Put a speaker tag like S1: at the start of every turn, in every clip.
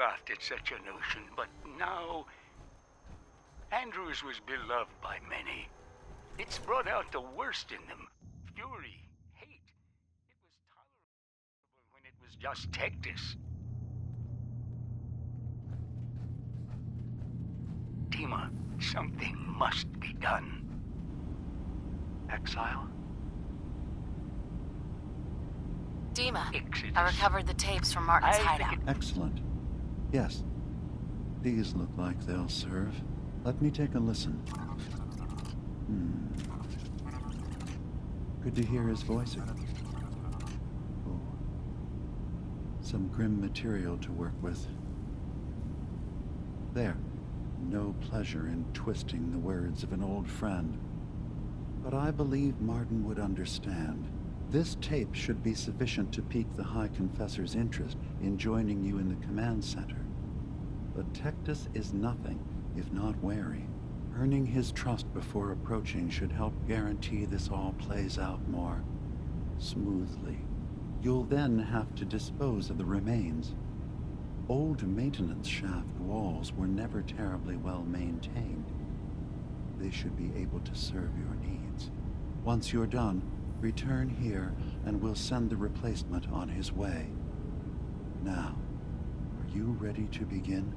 S1: laughed at such a notion, but now Andrews was beloved by many. It's brought out the worst in them. Fury, hate. It was tolerable when it was just Tectus. Dima, something must be done.
S2: Exile?
S3: Dima,
S1: Exodus.
S3: I recovered the tapes from Martin's hideout.
S4: Excellent. Yes. These look like they'll serve. Let me take a listen. Good to hear his voice again. Oh. Some grim material to work with. There. No pleasure in twisting the words of an old friend. But I believe Martin would understand. This tape should be sufficient to pique the High Confessor's interest in joining you in the command center. But Tectus is nothing if not wary. Earning his trust before approaching should help guarantee this all plays out more smoothly. You'll then have to dispose of the remains. Old maintenance shaft walls were never terribly well maintained. They should be able to serve your needs. Once you're done, return here and we'll send the replacement on his way. Now, are you ready to begin?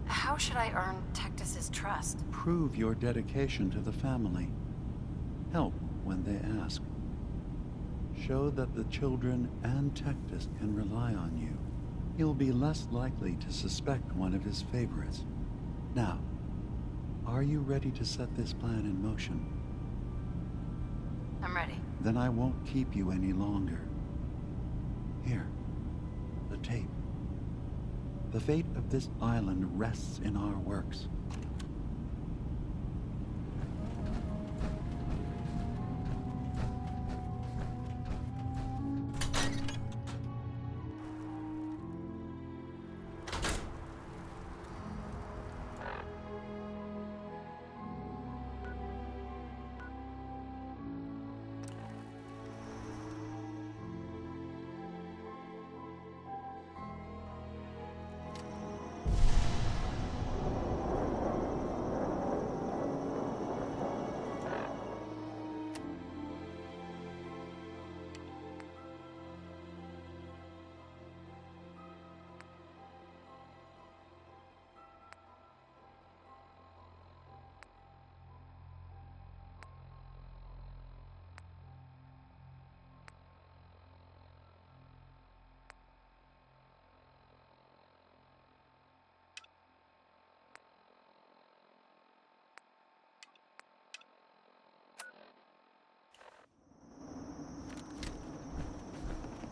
S3: How should I earn Tectus's trust?
S4: Prove your dedication to the family. Help when they ask. Show that the children and Tectus can rely on you. He'll be less likely to suspect one of his favorites. Now, are you ready to set this plan in motion?
S3: I'm ready.
S4: Then I won't keep you any longer. Here, the tape. The fate of this island rests in our works.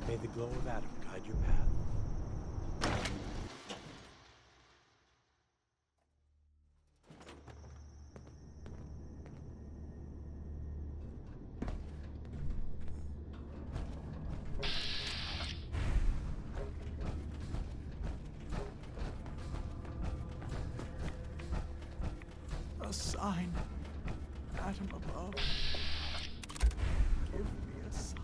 S2: May the glow of Adam guide your path.
S5: A sign. Adam above. Give me a sign.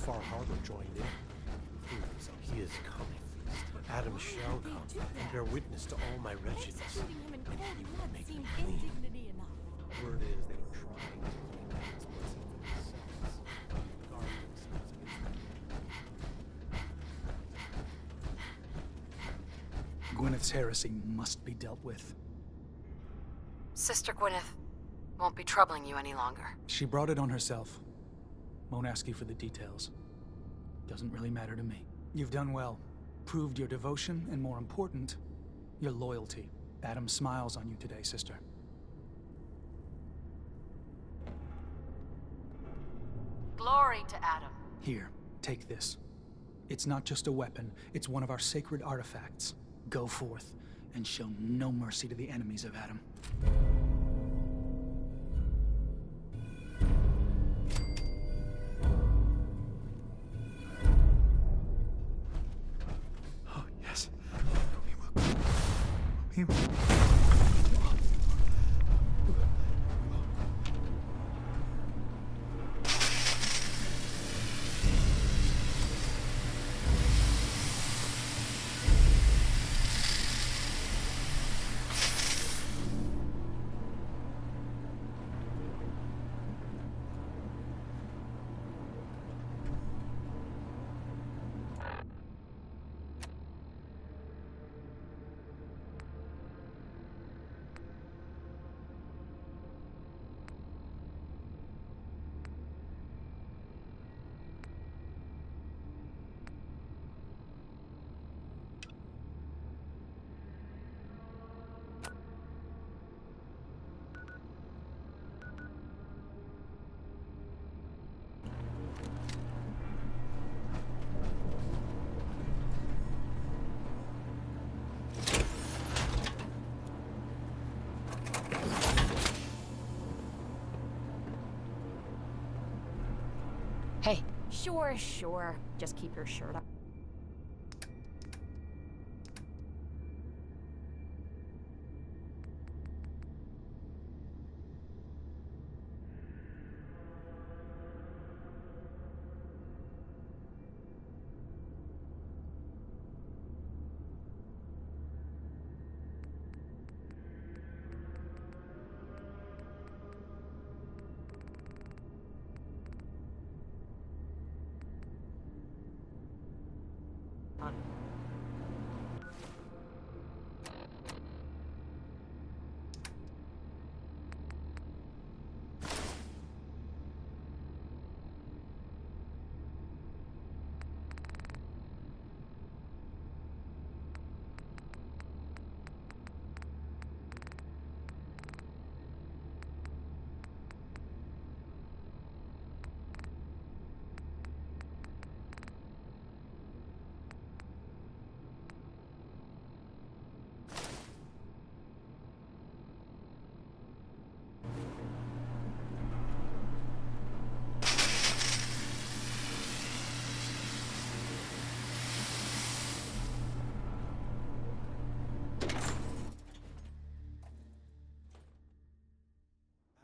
S2: Far Harbor joined in. So he is coming. Adam shall come and bear witness to all my wretchedness. And he will make me clean. Word is they are trying to keep Adam's blessing for themselves. Guard themselves against
S6: Gwyneth's heresy must be dealt with.
S3: Sister Gwyneth won't be troubling you any longer.
S6: She brought it on herself. Won't ask you for the details. Doesn't really matter to me. You've done well. Proved your devotion, and more important, your loyalty. Adam smiles on you today, sister.
S3: Glory to Adam.
S6: Here, take this. It's not just a weapon, it's one of our sacred artifacts. Go forth, and show no mercy to the enemies of Adam.
S5: Oh, yes. We will.
S3: Hey.
S7: Sure, sure. Just keep your shirt up.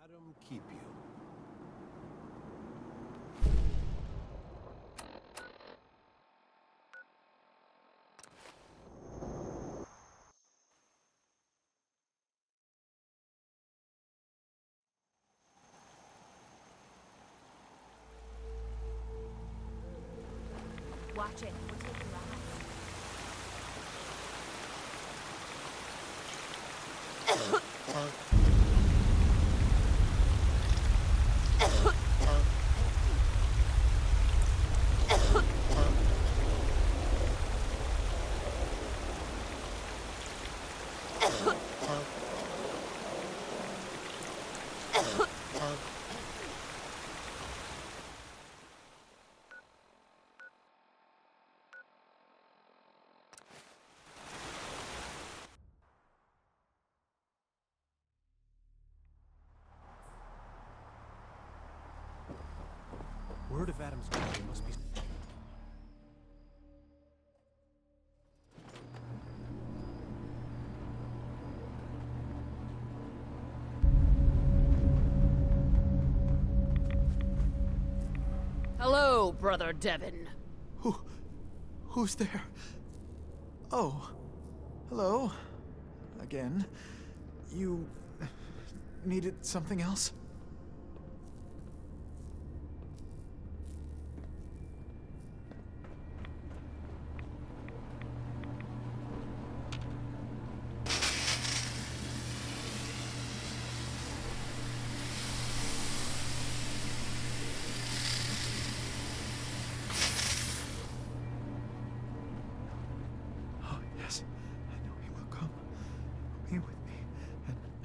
S2: Adam keep you.
S7: Watch it. We're taking the
S2: Word of Adam's body must be...
S8: Hello, Brother Devin.
S5: Who's there? Oh. Hello. Again. You... needed something else?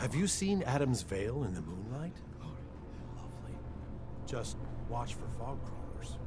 S2: Have you seen Adam's Veil in the moonlight? Lovely. Just watch for fog crawlers.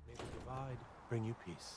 S2: May the divide bring you peace.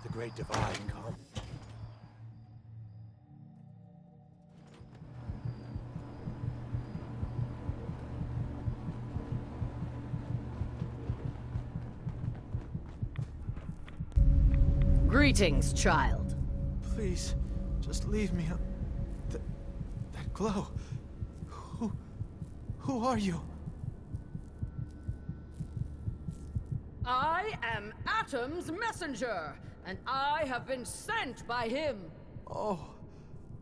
S2: The Great Divide come.
S8: Greetings, child.
S5: Please, just leave me. That glow. Who are you?
S8: I am Atom's messenger, and I have been sent by him.
S5: Oh,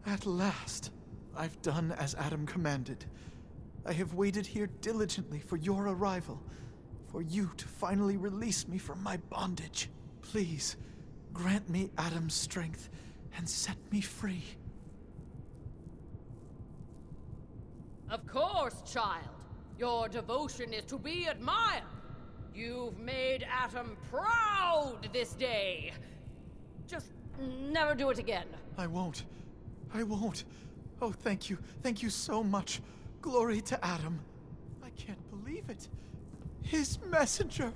S5: at last. I've done as Adam commanded. I have waited here diligently for your arrival, for you to finally release me from my bondage. Please, grant me Adam's strength and set me free.
S8: Of course, child. Your devotion is to be admired. You've made Atom proud this day. Just never do it again.
S5: I won't. I won't. Oh, thank you. Thank you so much. Glory to Adam. I can't believe it. His messenger.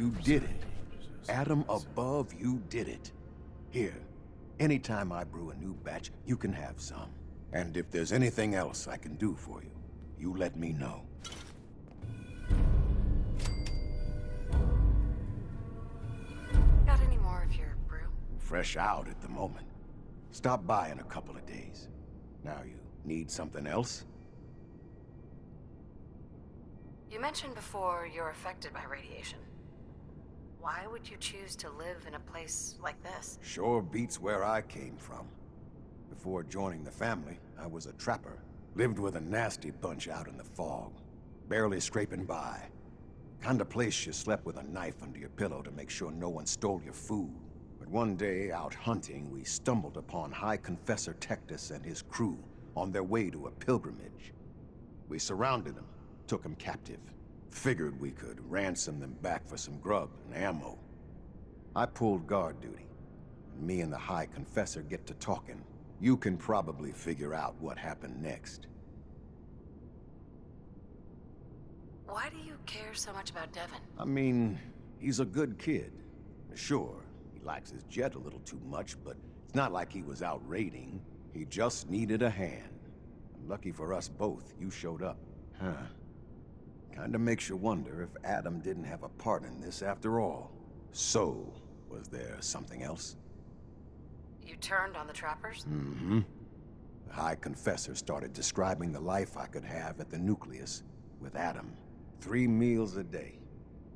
S9: You did it. Adam above, you did it. Here, anytime I brew a new batch, you can have some. And if there's anything else I can do for you, you let me know.
S3: Got any more of your brew?
S9: Fresh out at the moment. Stop by in a couple of days. Now you need something else?
S3: You mentioned before you're affected by radiation. Why would you choose to live in a place like this?
S9: Sure beats where I came from. Before joining the family, I was a trapper. Lived with a nasty bunch out in the fog. Barely scraping by. Kind of place you slept with a knife under your pillow to make sure no one stole your food. But one day, out hunting, we stumbled upon High Confessor Tectus and his crew on their way to a pilgrimage. We surrounded them, took them captive. Figured we could ransom them back for some grub and ammo. I pulled guard duty. Me and the High Confessor get to talking. You can probably figure out what happened next.
S3: Why do you care so much about Devin?
S9: I mean, he's a good kid. Sure, he likes his jet a little too much, but it's not like he was out raiding. He just needed a hand. Lucky for us both, you showed up. Huh. Kinda makes you wonder if Adam didn't have a part in this after all. So, was there something else?
S3: You turned on the trappers?
S9: Mm-hmm. The High Confessor started describing the life I could have at the nucleus with Adam. 3 meals a day.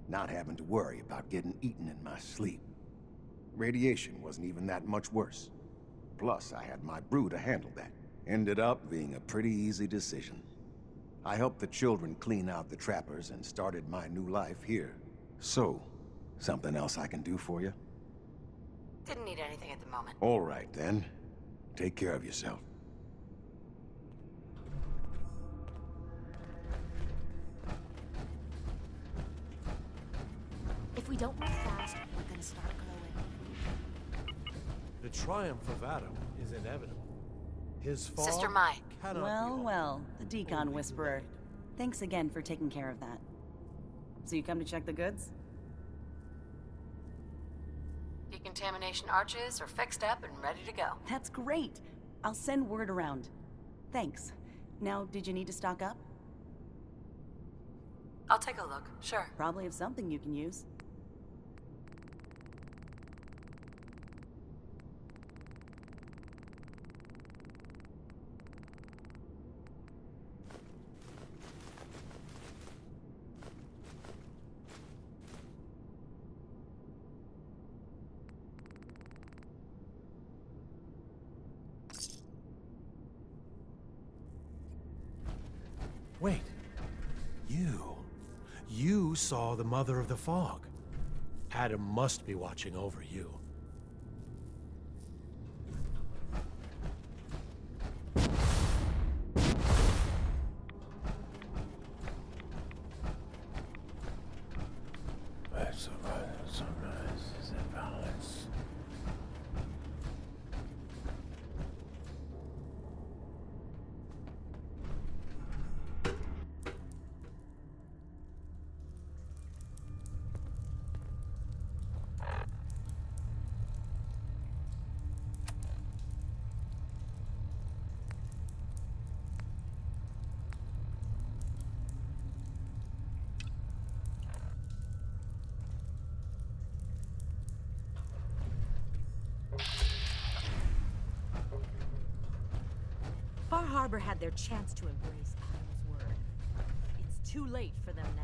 S9: Not having to worry about getting eaten in my sleep. Radiation wasn't even that much worse. Plus, I had my brew to handle that. Ended up being a pretty easy decision. I helped the children clean out the trappers and started my new life here. So, something else I can do for you?
S3: Didn't need anything at the moment.
S9: All right, then. Take care of yourself.
S7: If we don't move fast, we're gonna start glowing.
S2: The triumph of Adam is inevitable. His fall
S3: Sister Mai.
S2: cannot be
S10: Well,
S2: altered.
S10: well, the Decon
S2: Only
S10: Whisperer.
S2: delayed.
S10: Thanks again for taking care of that. So you come to check the goods?
S3: Decontamination arches are fixed up and ready to go.
S10: That's great. I'll send word around. Thanks. Now, did you need to stock up?
S3: I'll take a look, sure.
S10: Probably have something you can use.
S2: Wait. You saw the Mother of the Fog. Adam must be watching over you.
S7: Far Harbor had their chance to embrace Adam's word. It's too late for them now.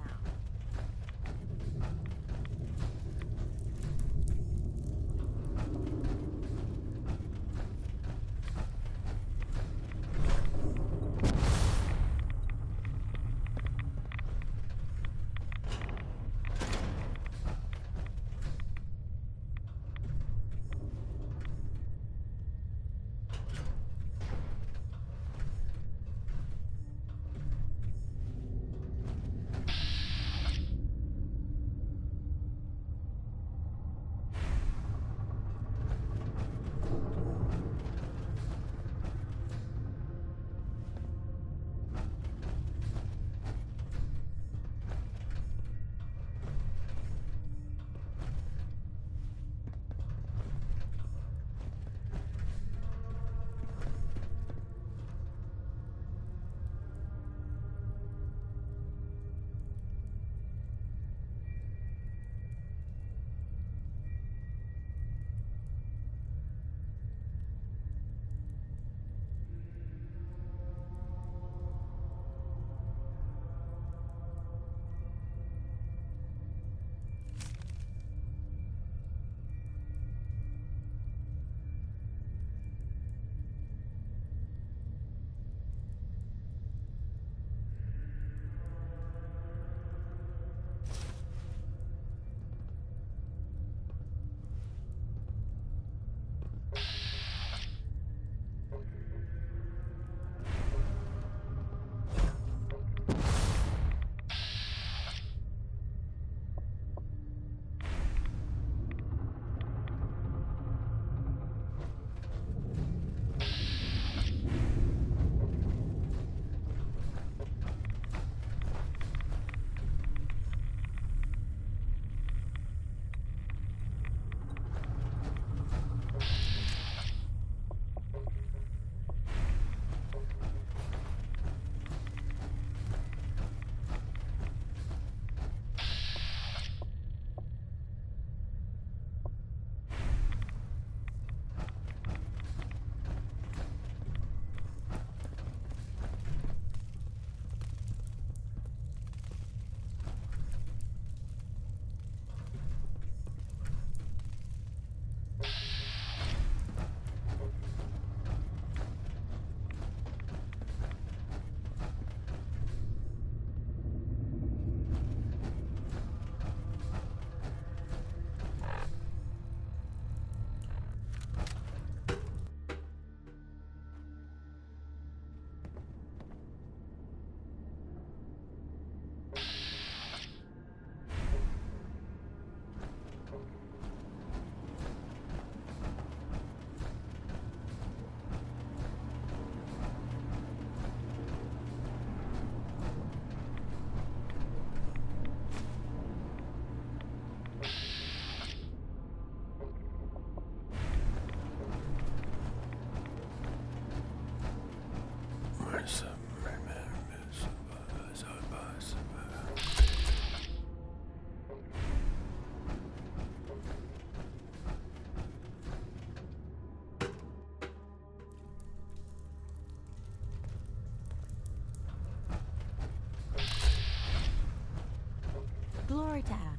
S7: pleasure to have.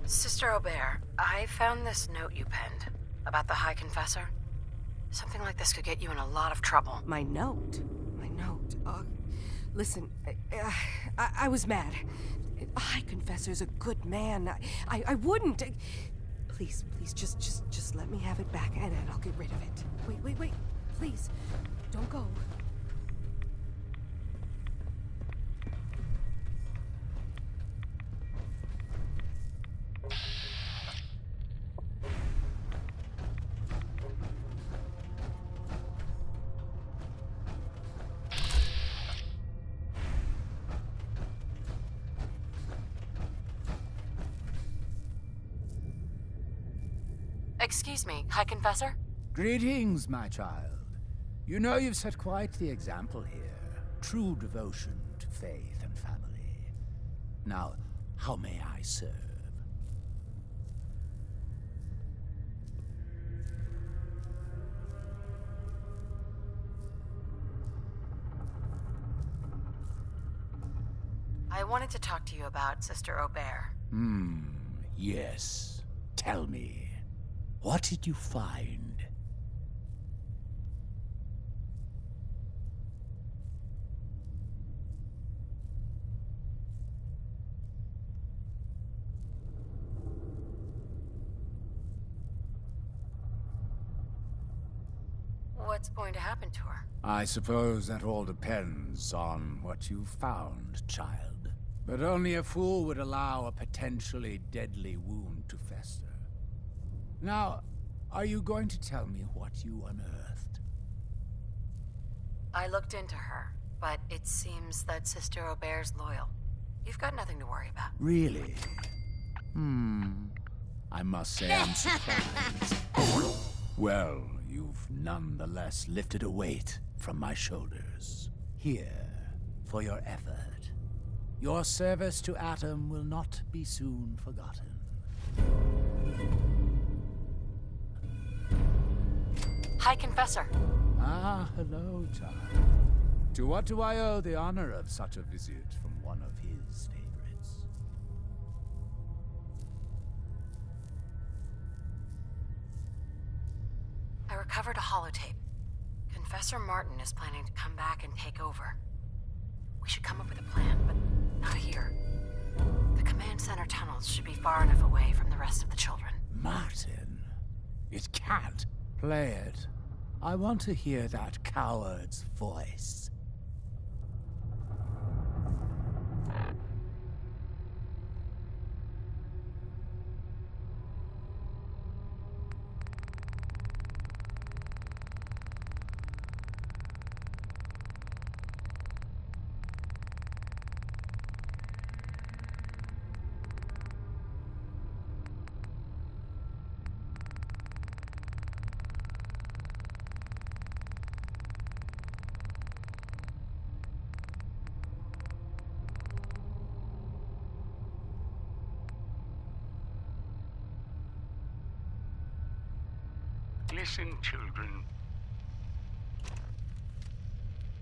S3: Sister Aubert, I found this note you penned about the High Confessor. Something like this could get you in a lot of trouble.
S11: My note? My note? Listen, I was mad. A High Confessor's a good man. I wouldn't. Please, just let me have it back and I'll get rid of it. Wait. Please, don't go.
S3: Excuse me, High Confessor?
S12: Greetings, my child. You know you've set quite the example here. True devotion to faith and family. Now, how may I serve?
S3: I wanted to talk to you about Sister Aubert.
S12: Yes. Tell me. What did you find?
S3: What's going to happen to her?
S12: I suppose that all depends on what you found, child. But only a fool would allow a potentially deadly wound to fester. Now, are you going to tell me what you unearthed?
S3: I looked into her, but it seems that Sister Aubert's loyal. You've got nothing to worry about.
S12: Really? I must say I'm surprised. Well, you've nonetheless lifted a weight from my shoulders. Here, for your effort. Your service to Atom will not be soon forgotten.
S3: High Confessor.
S12: Ah, hello, child. To what do I owe the honor of such a visit from one of his favorites?
S3: I recovered a holotape. Confessor Martin is planning to come back and take over. We should come up with a plan, but not here. The command center tunnels should be far enough away from the rest of the children.
S12: Martin? It can't. Play it. I want to hear that coward's voice.
S1: Listen, children.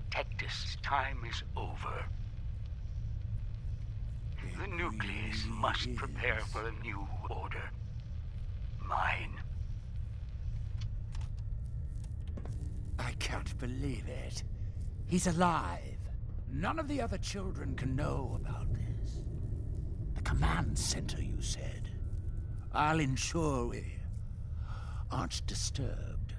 S1: Tectus' time is over. The nucleus must prepare for a new order. Mine.
S12: I can't believe it. He's alive. None of the other children can know about this. The command center, you said. I'll ensure we aren't disturbed.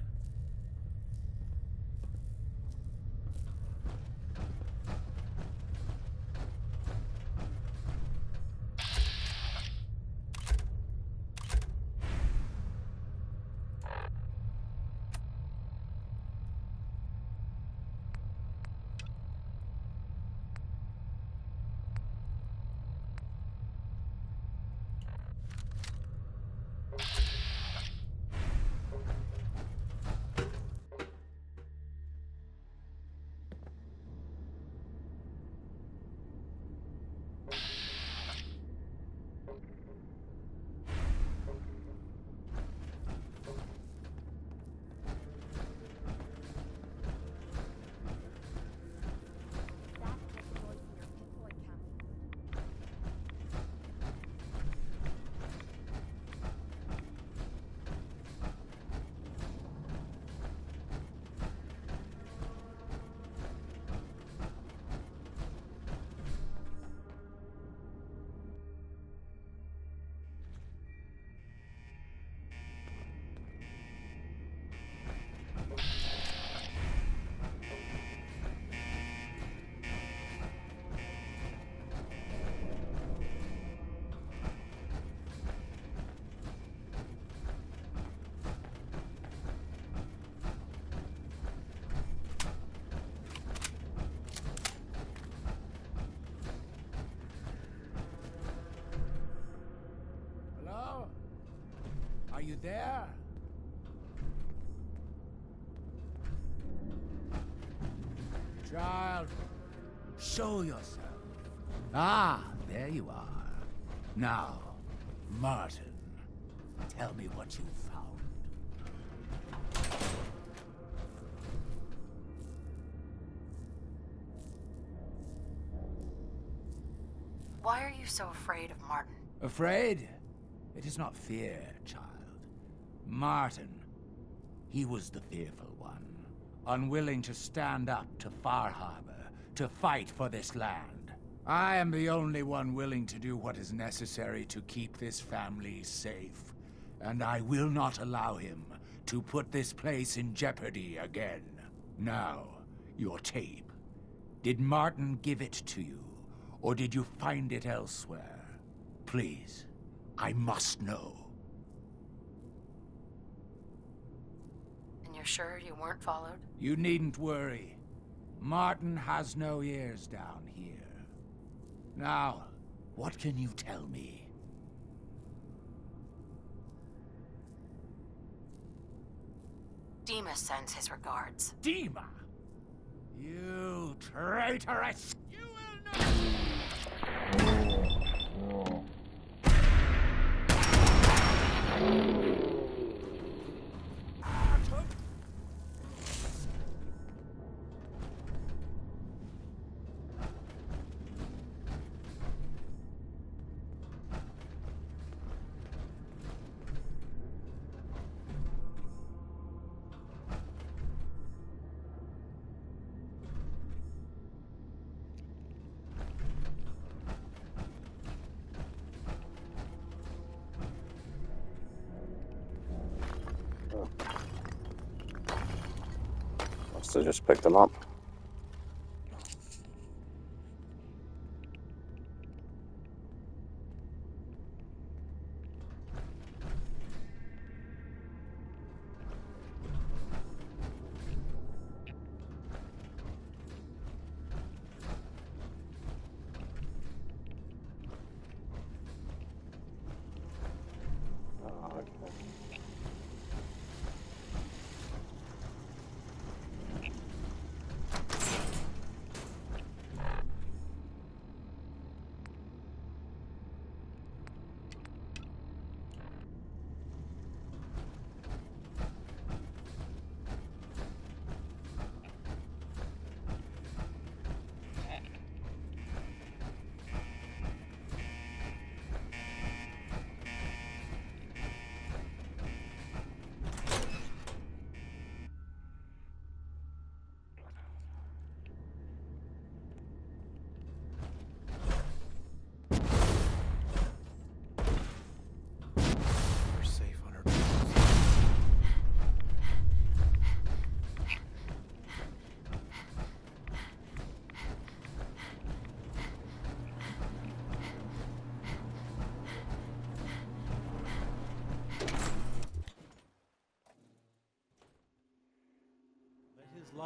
S12: Are you there? Child, show yourself. Ah, there you are. Now, Martin, tell me what you found.
S3: Why are you so afraid of Martin?
S12: Afraid? It is not fear, child. Martin, he was the fearful one, unwilling to stand up to Far Harbor, to fight for this land. I am the only one willing to do what is necessary to keep this family safe, and I will not allow him to put this place in jeopardy again. Now, your tape. Did Martin give it to you, or did you find it elsewhere? Please, I must know.
S3: And you're sure you weren't followed?
S12: You needn't worry. Martin has no ears down here. Now, what can you tell me?
S3: Dima sends his regards.
S12: Dima? You traitoress! You will not...
S13: Must have just picked them up.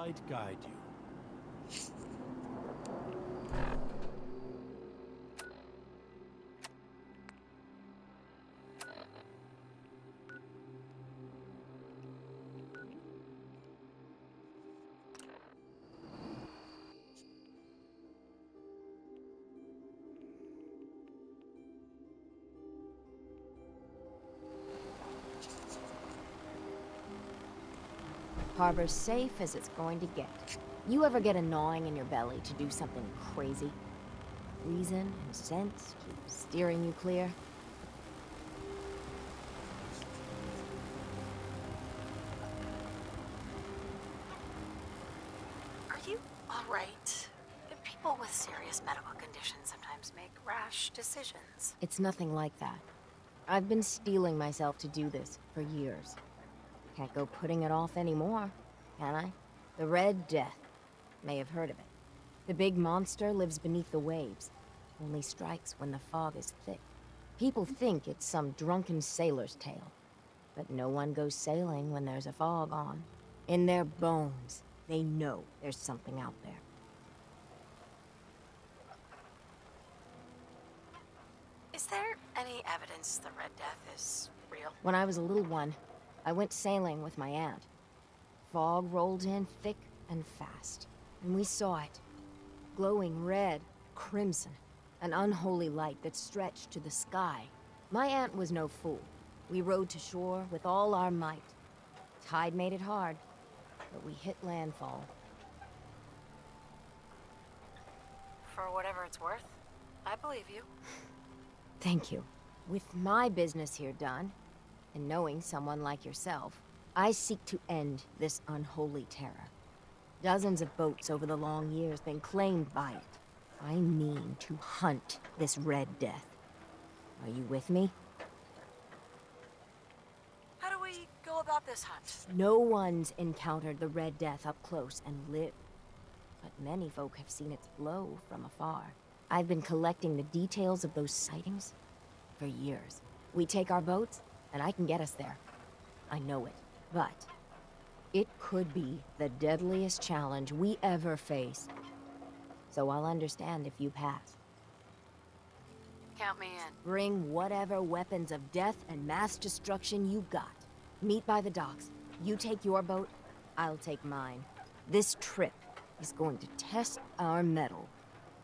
S2: light guide you.
S7: Harbor's safe as it's going to get. You ever get a gnawing in your belly to do something crazy? Reason and sense keep steering you clear.
S3: Are you alright? People with serious medical conditions sometimes make rash decisions.
S7: It's nothing like that. I've been steeling myself to do this for years. Can't go putting it off anymore, can I? The Red Death. May have heard of it. The big monster lives beneath the waves. Only strikes when the fog is thick. People think it's some drunken sailor's tale. But no one goes sailing when there's a fog on. In their bones, they know there's something out there.
S3: Is there any evidence the Red Death is real?
S7: When I was a little one, I went sailing with my aunt. Fog rolled in thick and fast, and we saw it. Glowing red, crimson, an unholy light that stretched to the sky. My aunt was no fool. We rowed to shore with all our might. Tide made it hard, but we hit landfall.
S3: For whatever it's worth, I believe you.
S7: Thank you. With my business here done, and knowing someone like yourself, I seek to end this unholy terror. Dozens of boats over the long years been claimed by it. I mean to hunt this Red Death. Are you with me?
S3: How do we go about this hunt?
S7: No one's encountered the Red Death up close and lived. But many folk have seen its glow from afar. I've been collecting the details of those sightings for years. We take our boats, and I can get us there. I know it. But it could be the deadliest challenge we ever face. So I'll understand if you pass.
S3: Count me in.
S7: Bring whatever weapons of death and mass destruction you got. Meet by the docks. You take your boat, I'll take mine. This trip is going to test our mettle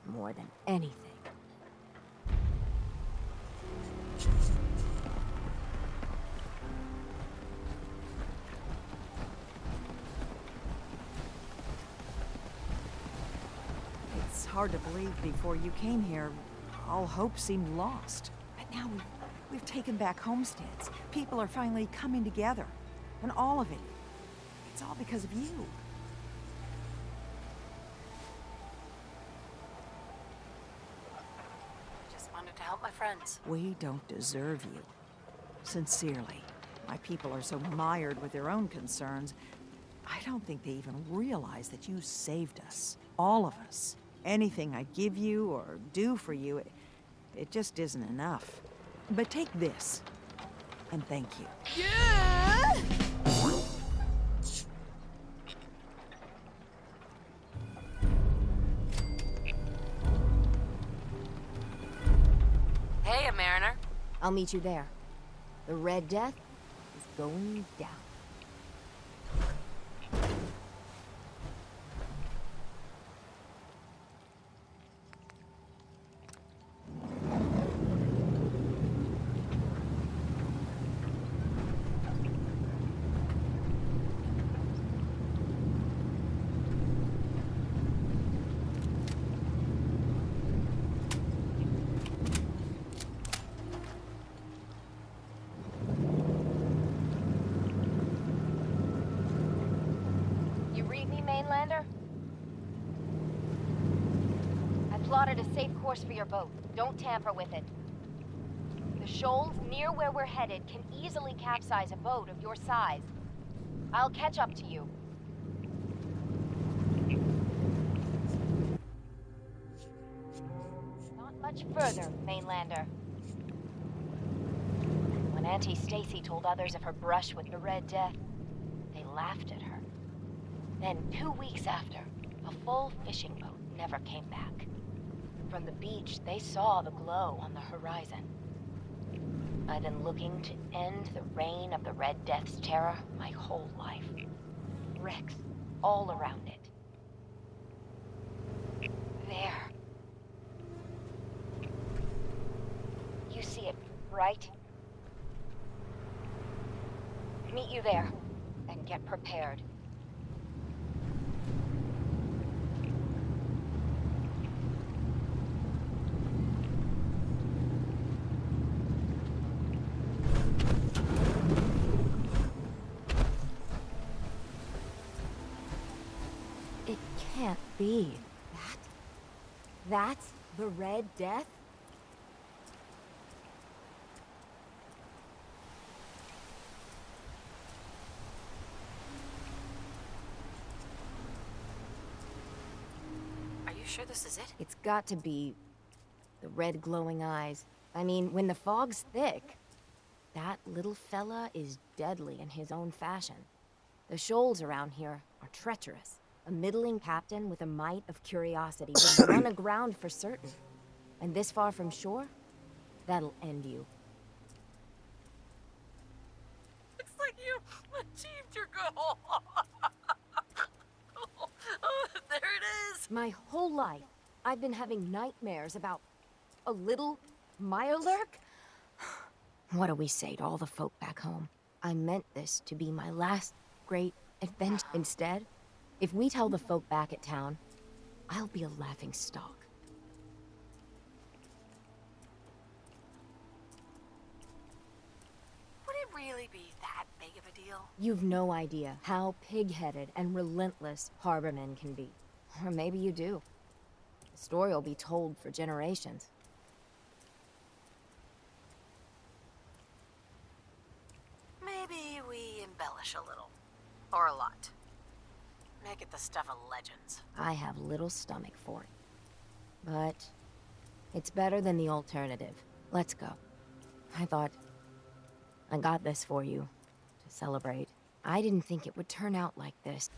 S7: more than anything.
S13: It's hard to believe before you came here, all hope seemed lost. But now we've taken back homesteads. People are finally coming together. And all of it, it's all because of you.
S3: Just wanted to help my friends.
S13: We don't deserve you. Sincerely. My people are so mired with their own concerns, I don't think they even realize that you saved us. All of us. Anything I give you or do for you, it just isn't enough. But take this, and thank you.
S11: Yeah!
S3: Hey, a mariner.
S7: I'll meet you there. The Red Death is going down.
S14: Plotted a safe course for your boat. Don't tamper with it. The shoals near where we're headed can easily capsize a boat of your size. I'll catch up to you. Not much further, Mainlander. When Auntie Stacy told others of her brush with the Red Death, they laughed at her. Then 2 weeks after, a full fishing boat never came back. From the beach, they saw the glow on the horizon. I've been looking to end the reign of the Red Death's terror my whole life. Wrecks all around it. There. You see it, right? Meet you there, and get prepared.
S7: It can't be. That's the Red Death?
S3: Are you sure this is it?
S7: It's got to be the red glowing eyes. I mean, when the fog's thick, that little fella is deadly in his own fashion. The shoals around here are treacherous. A middling captain with a mite of curiosity would run aground for certain. And this far from shore, that'll end you.
S3: Looks like you achieved your goal. Oh, there it is.
S7: My whole life, I've been having nightmares about a little Mirelurk? What do we say to all the folk back home? I meant this to be my last great adventure. Instead, if we tell the folk back at town, I'll be a laughing stock.
S3: Would it really be that big of a deal?
S7: You've no idea how pig-headed and relentless harbormen can be. Or maybe you do. The story will be told for generations.
S3: Maybe we embellish a little. Or a lot. Make it the stuff of legends.
S7: I have little stomach for it. But it's better than the alternative. Let's go. I thought I got this for you to celebrate. I didn't think it would turn out like this.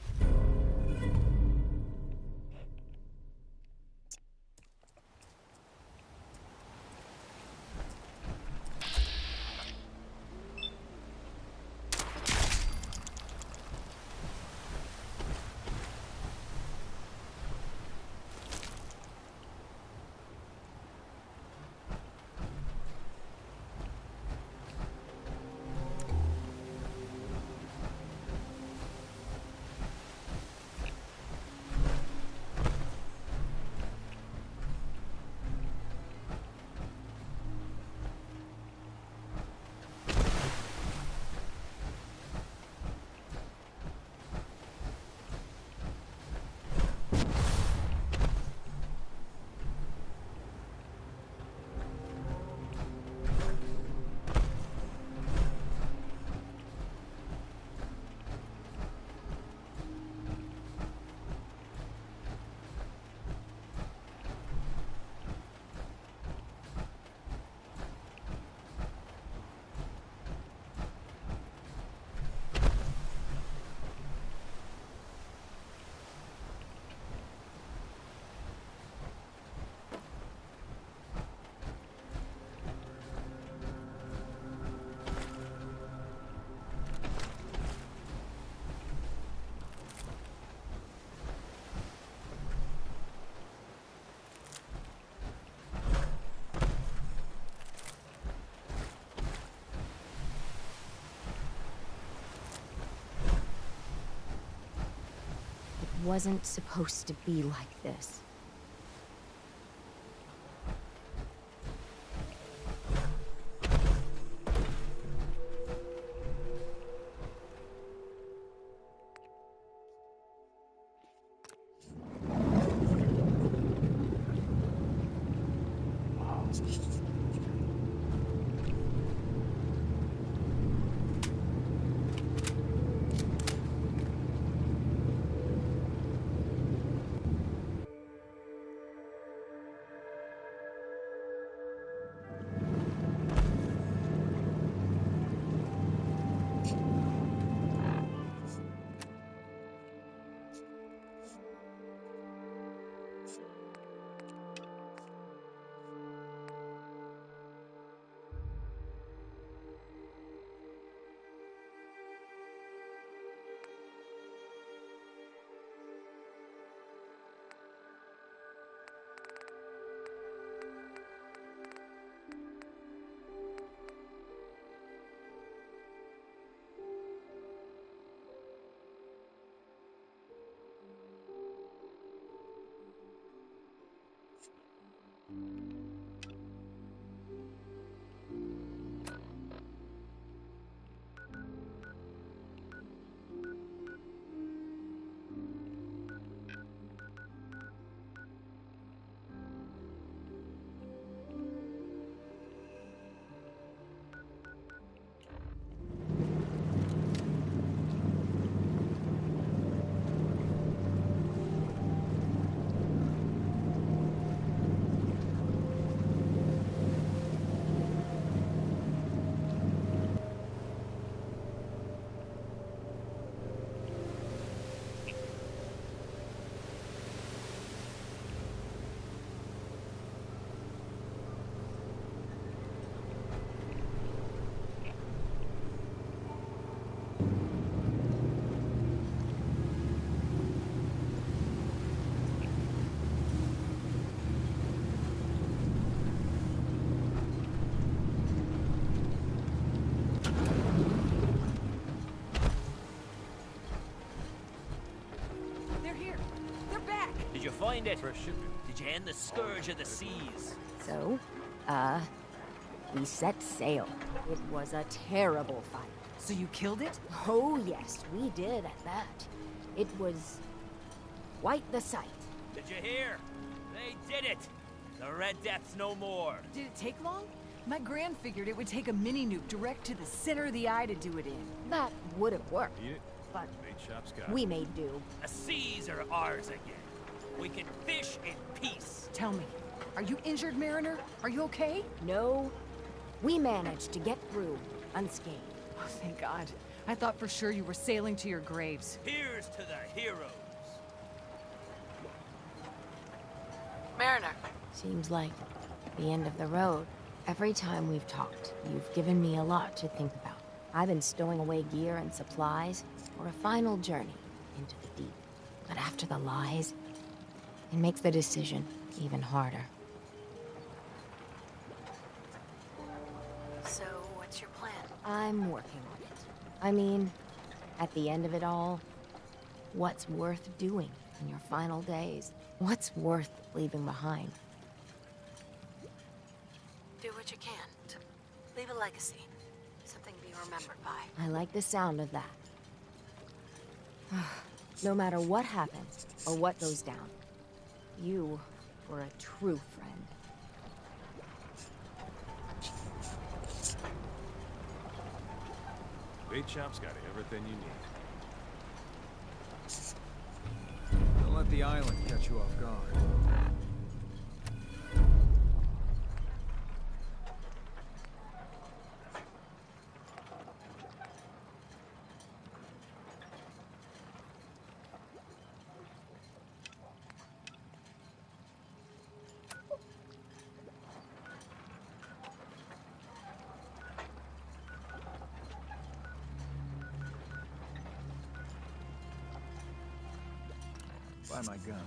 S7: Wasn't supposed to be like this.
S15: find it?
S2: For shipping.
S15: Did you end the scourge of the seas?
S7: So, we set sail. It was a terrible fight.
S11: So you killed it?
S7: Oh yes, we did at that. It was quite the sight.
S15: Did you hear? They did it! The Red Death's no more.
S11: Did it take long? My Gran figured it would take a mini-nuke direct to the center of the eye to do it in.
S7: That would have worked.
S2: Eat it.
S7: But
S2: Bait shop's got
S7: we
S2: it.
S7: made do.
S15: The seas are ours again. We can fish in peace.
S11: Tell me, are you injured, Mariner? Are you okay?
S7: No, we managed to get through unscathed.
S11: Oh, thank God. I thought for sure you were sailing to your graves.
S15: Here's to the heroes.
S3: Mariner.
S7: Seems like the end of the road. Every time we've talked, you've given me a lot to think about. I've been stowing away gear and supplies for a final journey into the deep. But after the lies, it makes the decision even harder.
S3: So, what's your plan?
S7: I'm working on it. I mean, at the end of it all, what's worth doing in your final days? What's worth leaving behind?
S3: Do what you can to leave a legacy. Something to be remembered by.
S7: I like the sound of that. No matter what happens, or what goes down, you were a true friend.
S2: Bait shop's got everything you need.
S16: Don't let the island catch you off guard. By my guns.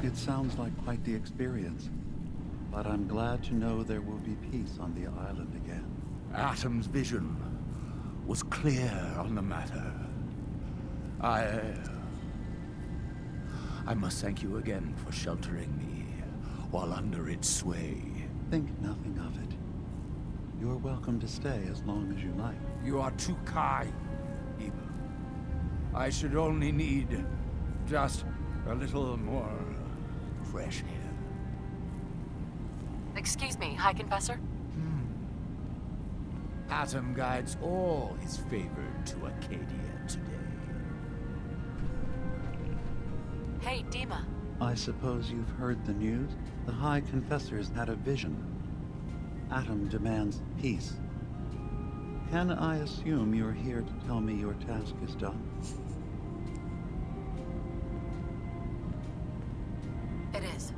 S4: It sounds like quite the experience. But I'm glad to know there will be peace on the island again.
S12: Atom's vision was clear on the matter. I must thank you again for sheltering me while under its sway.
S4: Think nothing of it. You're welcome to stay as long as you like.
S12: You are too kind, Eva. I should only need just a little more fresh air.
S3: Excuse me, High Confessor?
S12: Atom guides all his favored to Acadia today.
S3: Hey, Dima.
S4: I suppose you've heard the news? The High Confessors had a vision. Atom demands peace. Can I assume you're here to tell me your task is done?
S3: It is.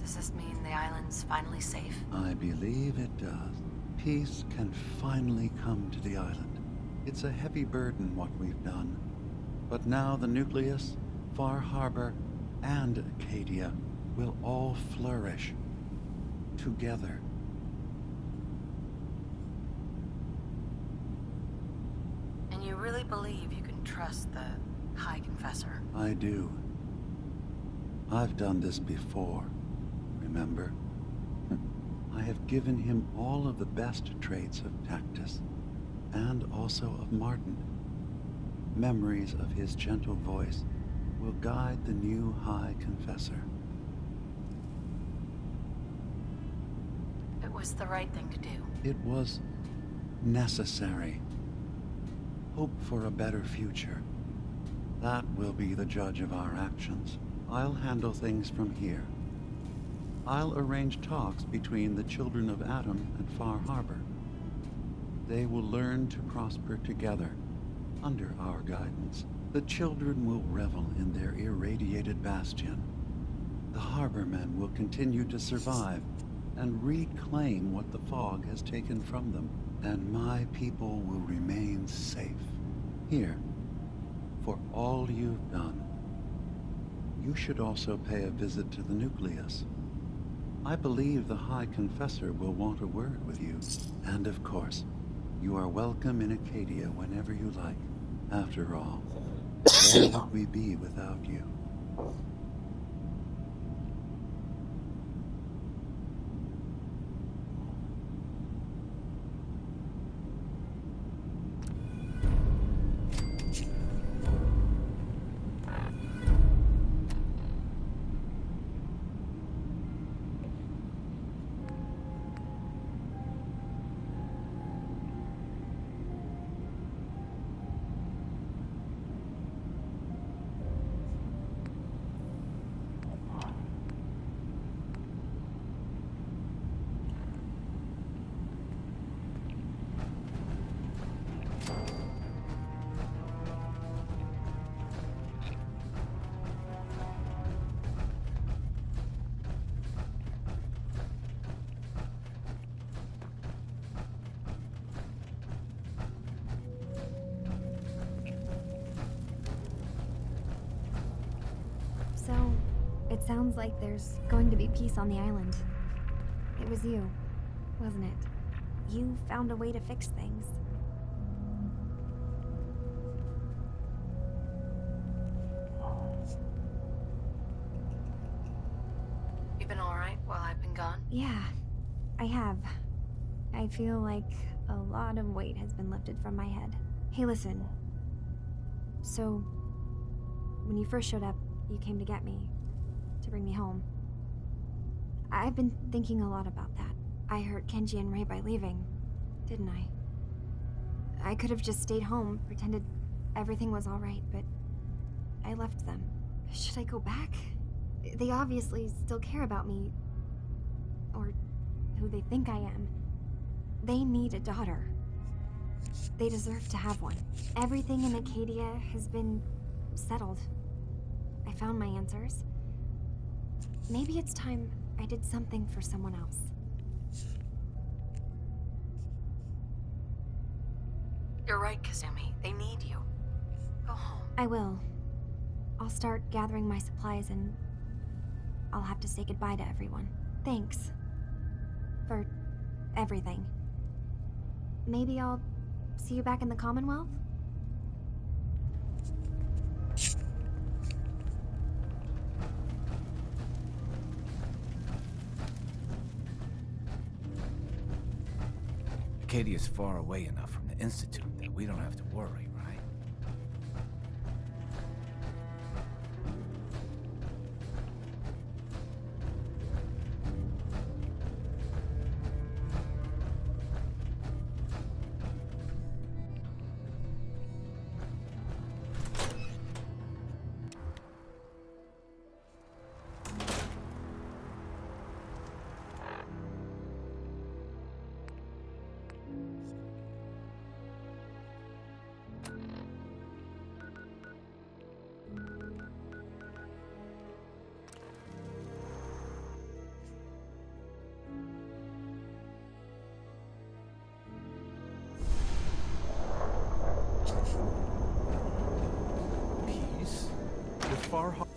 S3: Does this mean the island's finally safe?
S4: I believe it does. Peace can finally come to the island. It's a heavy burden what we've done. But now the Nucleus, Far Harbor, and Acadia will all flourish together.
S3: And you really believe you can trust the High Confessor?
S4: I do. I've done this before, remember? I have given him all of the best traits of Tactus, and also of Martin. Memories of his gentle voice will guide the new High Confessor.
S3: It was the right thing to do.
S4: It was necessary. Hope for a better future. That will be the judge of our actions. I'll handle things from here. I'll arrange talks between the children of Atom and Far Harbor. They will learn to prosper together, under our guidance. The children will revel in their irradiated bastion. The harbormen will continue to survive and reclaim what the fog has taken from them, and my people will remain safe. Here, for all you've done, you should also pay a visit to the nucleus. I believe the High Confessor will want a word with you. And of course, you are welcome in Acadia whenever you like. After all, where would we be without you?
S17: So, it sounds like there's going to be peace on the island. It was you, wasn't it? You found a way to fix things.
S3: You been alright while I've been gone?
S17: Yeah, I have. I feel like a lot of weight has been lifted from my head. Hey, listen. So, when you first showed up, you came to get me, to bring me home. I've been thinking a lot about that. I hurt Kenji and Ray by leaving, didn't I? I could have just stayed home, pretended everything was alright, but I left them. Should I go back? They obviously still care about me, or who they think I am. They need a daughter. They deserve to have one. Everything in Acadia has been settled. I found my answers. Maybe it's time I did something for someone else.
S3: You're right, Kazumi. They need you. Go home.
S17: I will. I'll start gathering my supplies and I'll have to say goodbye to everyone. Thanks. For everything. Maybe I'll see you back in the Commonwealth?
S12: Acadia's far away enough from the Institute that we don't have to worry, right?
S2: Peace? With Far Harbor?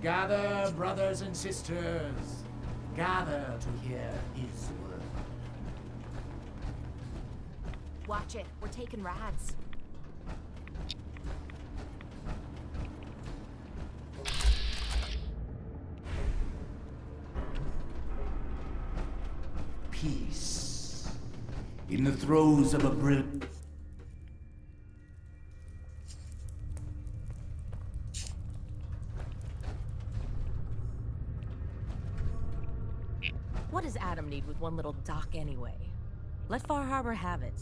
S12: Gather, brothers and sisters. Gather to hear his word.
S18: Watch it. We're taking rads.
S12: Peace. In the throes of a brilliant...
S18: What does Adam need with one little dock anyway? Let Far Harbor have it.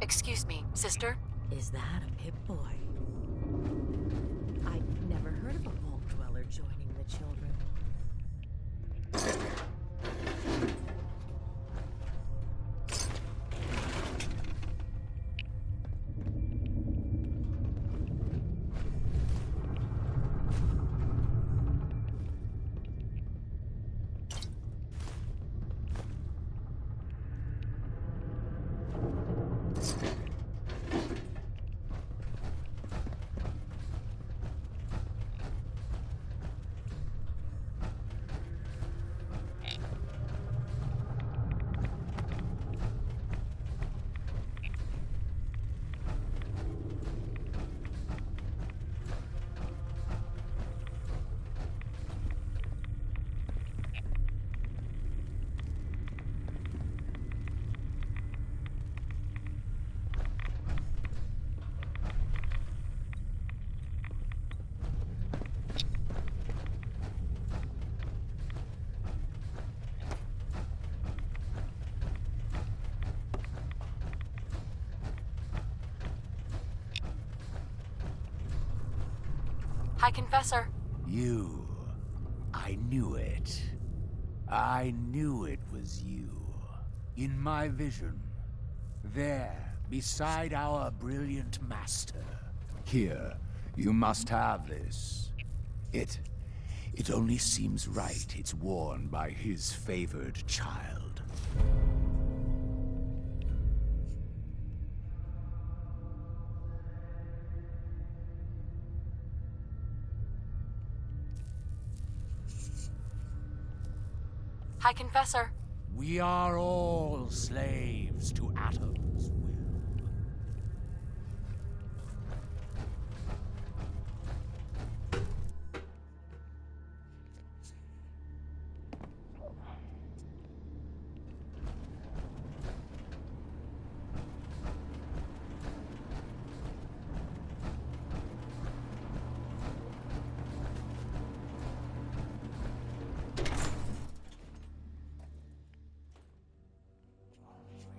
S3: Excuse me, sister?
S18: Is that a Pip-Boy? I'd never heard of a Vault Dweller joining the children.
S3: High Confessor.
S12: You. I knew it. I knew it was you. In my vision. There, beside our brilliant master. Here, you must have this. It only seems right it's worn by his favored child.
S3: High Confessor.
S12: We are all slaves to Atom's will.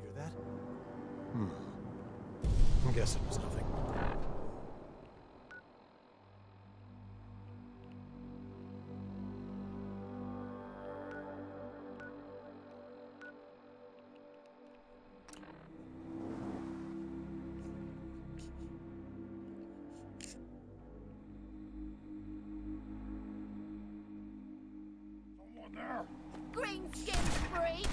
S2: Hear that? I guess it was nothing.
S19: Green skin freak!